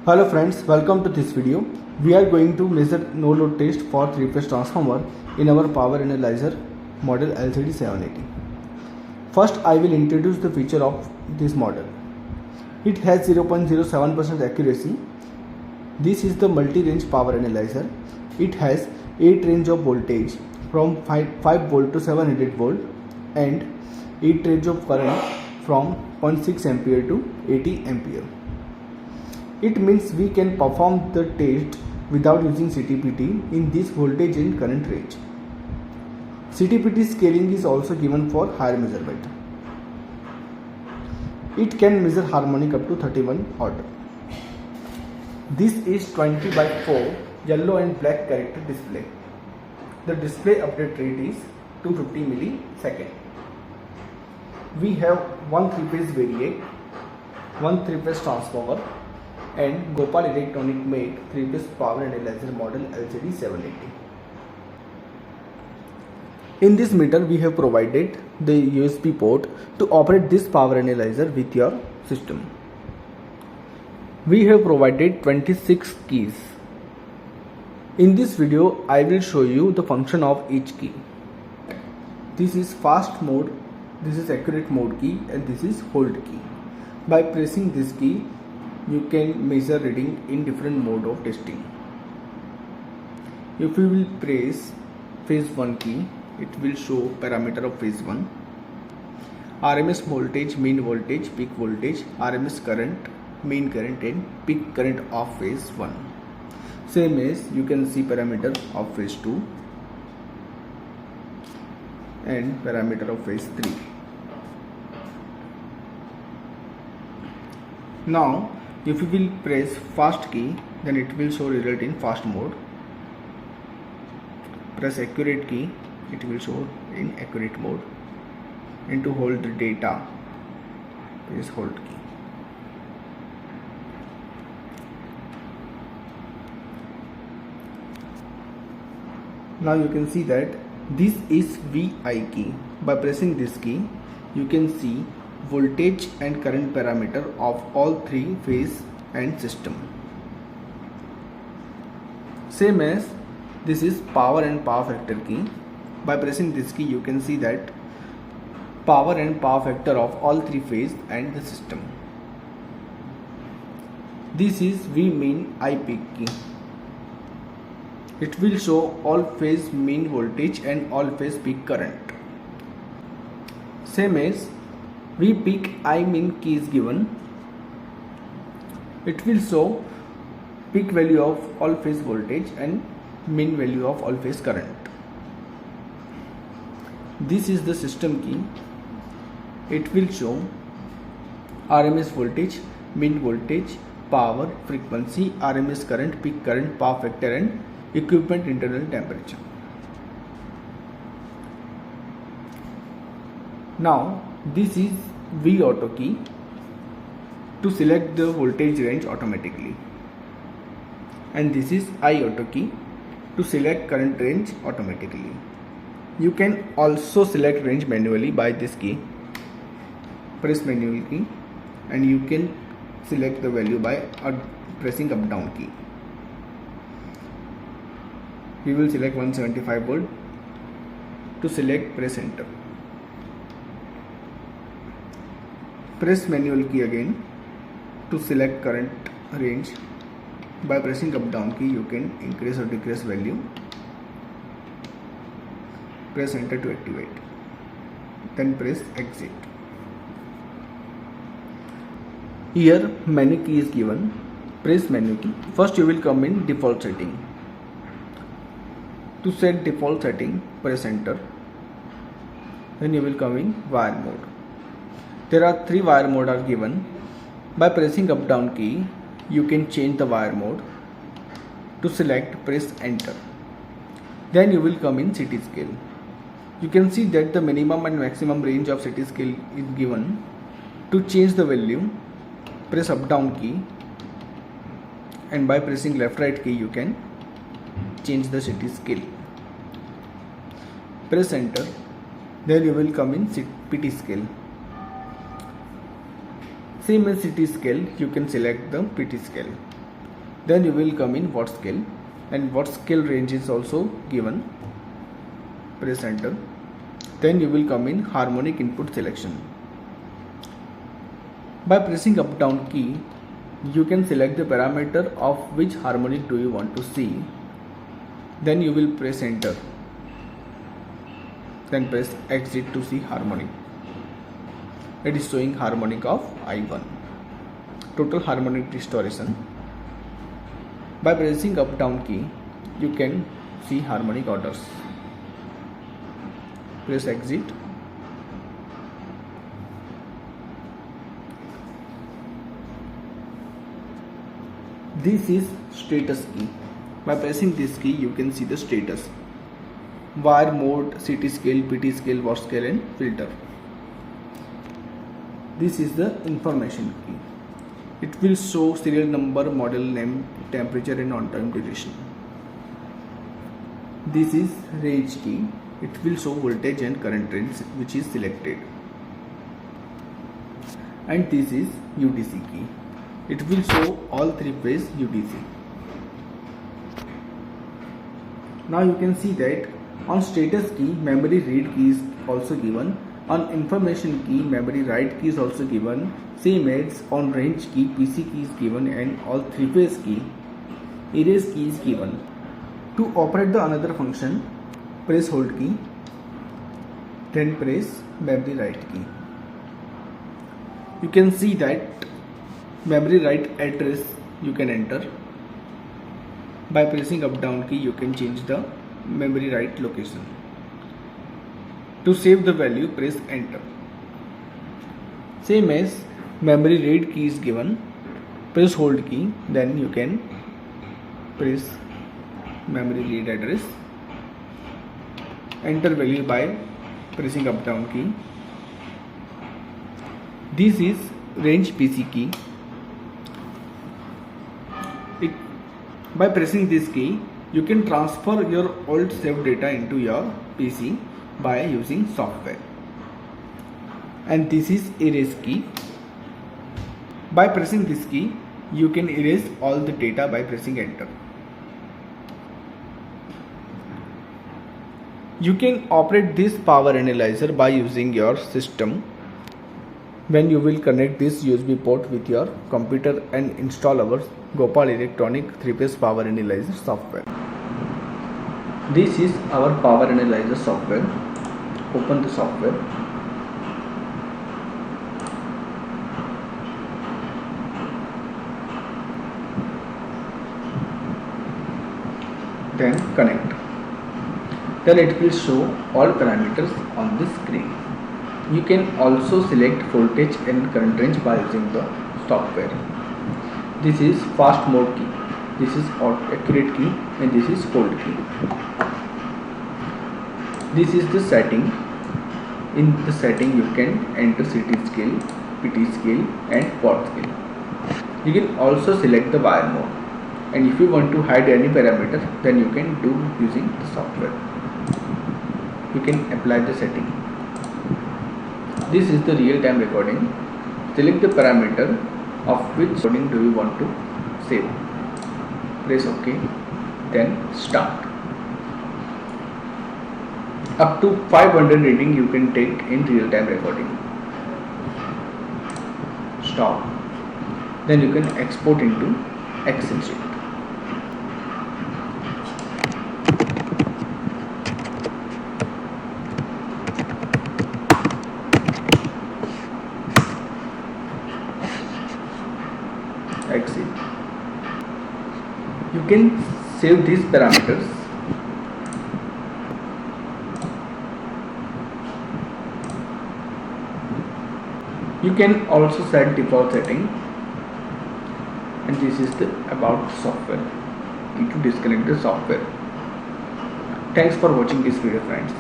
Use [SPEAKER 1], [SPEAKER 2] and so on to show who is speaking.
[SPEAKER 1] Hello friends, welcome to this video. We are going to measure no load test for 3-phase transformer in our power analyzer model LCD 780. First I will introduce the feature of this model. It has 0.07% accuracy. This is the multi-range power analyzer. It has 8 range of voltage from 5 volt to 700 volt and 8 range of current from 0.6 ampere to 80 ampere. It means we can perform the test without using CTPT in this voltage and current range. CTPT scaling is also given for higher measurement. It can measure harmonic up to 31 order. This is 20 by 4 yellow and black character display. The display update rate is 250 millisecond. We have one 3-phase variac, one 3-phase transformer, and Gopal Electronic made 3-phase power analyzer model LCD 780. In this meter we have provided the USB port to operate this power analyzer with your system. We have provided 26 keys. In this video I will show you the function of each key. This is fast mode, this is accurate mode key, and this is hold key. By pressing this key you can measure reading in different mode of testing. If you will press phase 1 key, it will show parameter of phase 1, RMS voltage, mean voltage, peak voltage, RMS current, mean current and peak current of phase 1. Same as you can see parameter of phase 2 and parameter of phase 3. Now if you will press fast key, then it will show result in fast mode. Press accurate key, it will show in accurate mode. And to hold the data, press hold key. Now you can see that this is VI key. By pressing this key, you can see voltage and current parameter of all 3 phase and system. Same as this is power and power factor key. By pressing this key you can see that power and power factor of all 3 phase and the system. This is V mean I peak key. It will show all phase mean voltage and all phase peak current. Same as V peak I mean key is given. It will show peak value of all phase voltage and mean value of all phase current. This is the system key. It will show RMS voltage, mean voltage, power, frequency, RMS current, peak current, power factor and equipment internal temperature. Now this is V auto key to select the voltage range automatically, and this is I auto key to select current range automatically. You can also select range manually by this key. Press manual key and you can select the value by pressing up down key. We will select 175 volt. To select, press enter. Press manual key again to select current range. By pressing up down key you can increase or decrease value. Press enter to activate. Then press exit. Here menu key is given. Press menu key. First you will come in default setting. To set default setting, press enter. Then you will come in wire mode. There are 3 wire mode are given. By pressing up down key you can change the wire mode. To select, press enter. Then you will come in city scale. You can see that the minimum and maximum range of city scale is given. To change the value, press up down key, and by pressing left right key you can change the city scale. Press enter. Then you will come in PT scale. Same as city scale, you can select the PT scale. Then you will come in watt scale, and watt scale range is also given. Press enter. Then you will come in harmonic input selection. By pressing up down key, you can select the parameter of which harmonic do you want to see. Then you will press enter. Then press exit to see harmonic. It is showing harmonic of I1. Total harmonic restoration. By pressing up down key, you can see harmonic orders. Press exit. This is status key. By pressing this key, you can see the status: wire mode, CT scale, PT scale, watt scale, and filter. This is the information key. It will show serial number, model name, temperature, and on-time duration. This is range key. It will show voltage and current range which is selected. And this is UDC key. It will show all three-phase UDC. Now you can see that on status key, memory read key is also given. On information key, memory write key is also given. Same as on range key, PC key is given, and all three-phase key, erase key is given. To operate the another function, press hold key, then press memory write key. You can see that memory write address you can enter. By pressing up down key, you can change the memory write location. To save the value, press enter. Same as memory read key is given, press hold key, then you can press memory read address, enter value by pressing up down key. This is range PC key. By pressing this key, you can transfer your old saved data into your PC by using software. And this is erase key. By pressing this key, you can erase all the data by pressing enter. You can operate this power analyzer by using your system when you will connect this USB port with your computer and install our Gopal Electronic 3-phase power analyzer software. This is our power analyzer software. Open the software. Then connect. Then it will show all parameters on the screen. You can also select voltage and current range by using the software. This is fast mode key, this is accurate key, and this is hold key. This is the setting. In the setting, you can enter CT scale, PT scale, and watt scale. You can also select the wire mode, and if you want to hide any parameter, then you can do using the software. You can apply the setting. This is the real-time recording. Select the parameter of which recording do you want to save. Press OK, then start. Up to 500 reading you can take in real-time recording. Stop. Then you can export into Excel sheet. Exit. You can save these parameters. You can also set default setting, and this is the about software. You need to disconnect the software. Thanks for watching this video, friends.